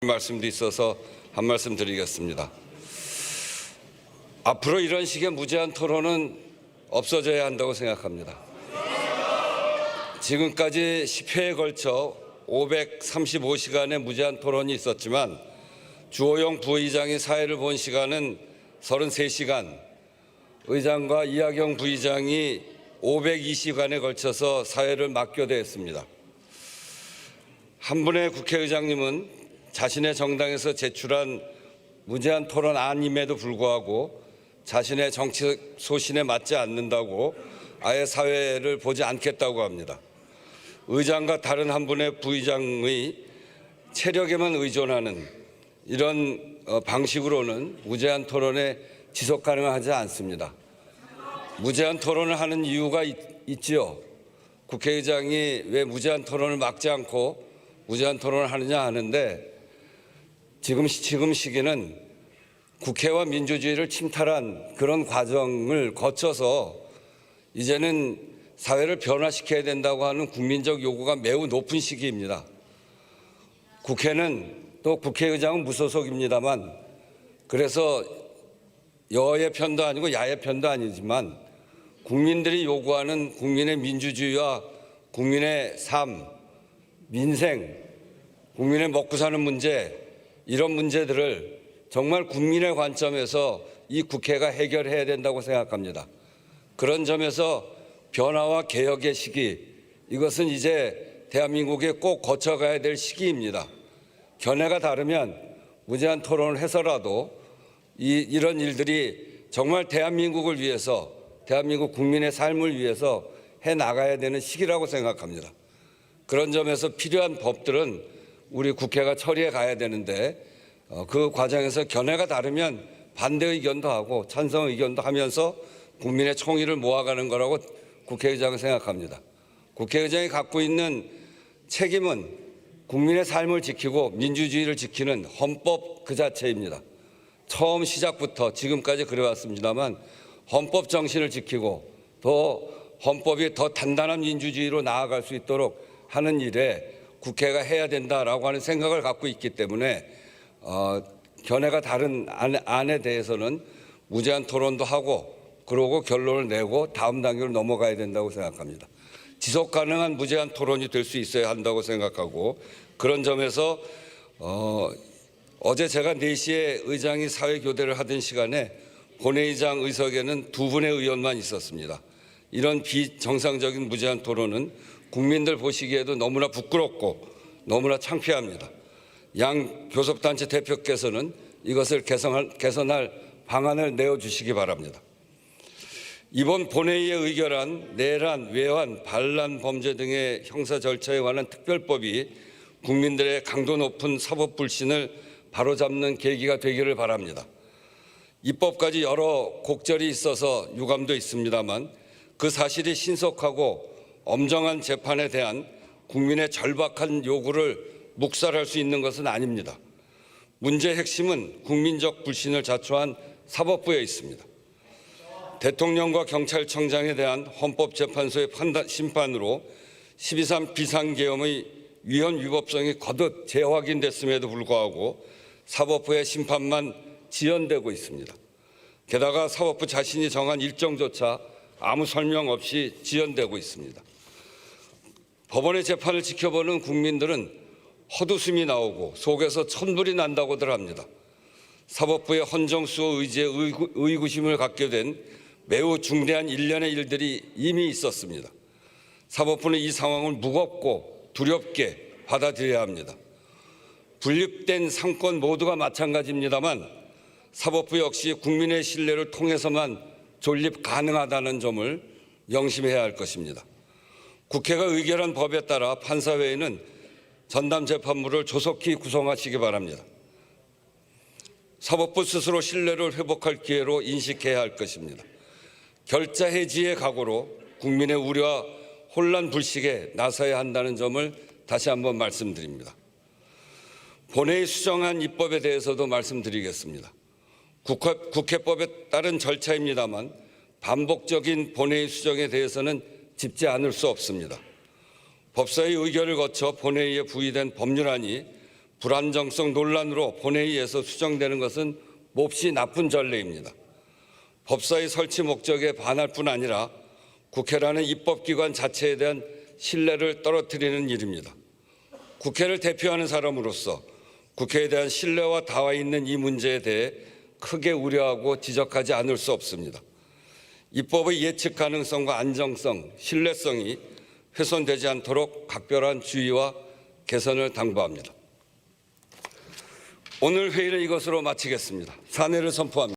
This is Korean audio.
말씀도 있어서 한 말씀 드리겠습니다. 앞으로 이런 식의 무제한 토론은 없어져야 한다고 생각합니다. 지금까지 10회에 걸쳐 535시간의 무제한 토론이 있었지만 주호영 부의장이 사회를 본 시간은 33시간, 의장과 이하경 부의장이 520시간에 걸쳐서 사회를 맡겨대했습니다. 한 분의 국회의장님은 자신의 정당에서 제출한 무제한 토론안임에도 불구하고 자신의 정치 소신에 맞지 않는다고 아예 사회를 보지 않겠다고 합니다. 의장과 다른 한 분의 부의장의 체력에만 의존하는 이런 방식으로는 무제한 토론에 지속 가능하지 않습니다. 무제한 토론을 하는 이유가 있지요. 국회의장이 왜 무제한 토론을 막지 않고 무제한 토론을 하느냐 하는데 지금 시기는 국회와 민주주의를 침탈한 그런 과정을 거쳐서 이제는 사회를 변화시켜야 된다고 하는 국민적 요구가 매우 높은 시기입니다. 국회는 또 국회의장은 무소속입니다만 그래서 여의 편도 아니고 야의 편도 아니지만 국민들이 요구하는 국민의 민주주의와 국민의 삶, 민생, 국민의 먹고 사는 문제 이런 문제들을 정말 국민의 관점에서 이 국회가 해결해야 된다고 생각합니다. 그런 점에서 변화와 개혁의 시기, 이것은 이제 대한민국에 꼭 거쳐가야 될 시기입니다. 견해가 다르면 무제한 토론을 해서라도 이런 일들이 정말 대한민국을 위해서, 대한민국 국민의 삶을 위해서 해나가야 되는 시기라고 생각합니다. 그런 점에서 필요한 법들은 우리 국회가 처리해 가야 되는데 그 과정에서 견해가 다르면 반대 의견도 하고 찬성 의견도 하면서 국민의 총의를 모아가는 거라고 국회의장은 생각합니다. 국회의장이 갖고 있는 책임은 국민의 삶을 지키고 민주주의를 지키는 헌법 그 자체입니다. 처음 시작부터 지금까지 그래왔습니다만 헌법 정신을 지키고 또 헌법이 더 단단한 민주주의로 나아갈 수 있도록 하는 일에 국회가 해야 된다라고 하는 생각을 갖고 있기 때문에 견해가 다른 안에 대해서는 무제한 토론도 하고 그러고 결론을 내고 다음 단계로 넘어가야 된다고 생각합니다. 지속 가능한 무제한 토론이 될 수 있어야 한다고 생각하고 그런 점에서 어제 제가 4시에 의장이 사회교대를 하던 시간에 본회의장 의석에는 2분의 의원만 있었습니다. 이런 비정상적인 무제한 토론은 국민들 보시기에도 너무나 부끄럽고 너무나 창피합니다. 양 교섭단체 대표께서는 이것을 개선할 방안을 내어주시기 바랍니다. 이번 본회의에 의결한 내란, 외환, 반란 범죄 등의 형사 절차에 관한 특별법이 국민들의 강도 높은 사법 불신을 바로잡는 계기가 되기를 바랍니다. 입법까지 여러 곡절이 있어서 유감도 있습니다만 그 사실이 신속하고 엄정한 재판에 대한 국민의 절박한 요구를 묵살할 수 있는 것은 아닙니다. 문제의 핵심은 국민적 불신을 자초한 사법부에 있습니다. 대통령과 경찰청장에 대한 헌법재판소의 심판으로 12.3 비상계엄의 위헌 위법성이 거듭 재확인됐음에도 불구하고 사법부의 심판만 지연되고 있습니다. 게다가 사법부 자신이 정한 일정조차 아무 설명 없이 지연되고 있습니다. 법원의 재판을 지켜보는 국민들은 헛웃음이 나오고 속에서 천불이 난다고들 합니다. 사법부의 헌정수호 의지에 의구심을 갖게 된 매우 중대한 일련의 일들이 이미 있었습니다. 사법부는 이 상황을 무겁고 두렵게 받아들여야 합니다. 분립된 상권 모두가 마찬가지입니다만 사법부 역시 국민의 신뢰를 통해서만 존립 가능하다는 점을 명심해야 할 것입니다. 국회가 의결한 법에 따라 판사회의는 전담재판부를 조속히 구성하시기 바랍니다. 사법부 스스로 신뢰를 회복할 기회로 인식해야 할 것입니다. 결자 해지의 각오로 국민의 우려와 혼란 불식에 나서야 한다는 점을 다시 한번 말씀드립니다. 본회의 수정안 입법에 대해서도 말씀드리겠습니다. 국회법에 따른 절차입니다만 반복적인 본회의 수정에 대해서는 짚지 않을 수 없습니다. 법사위 의결을 거쳐 본회의에 부의된 법률안이 불안정성 논란으로 본회의에서 수정되는 것은 몹시 나쁜 전례입니다. 법사위 설치 목적에 반할 뿐 아니라 국회라는 입법기관 자체에 대한 신뢰를 떨어뜨리는 일입니다. 국회를 대표하는 사람으로서 국회에 대한 신뢰와 닿아 있는 이 문제에 대해 크게 우려하고 지적하지 않을 수 없습니다. 입법의 예측 가능성과 안정성, 신뢰성이 훼손되지 않도록 각별한 주의와 개선을 당부합니다. 오늘 회의를 이것으로 마치겠습니다. 사내를 선포합니다.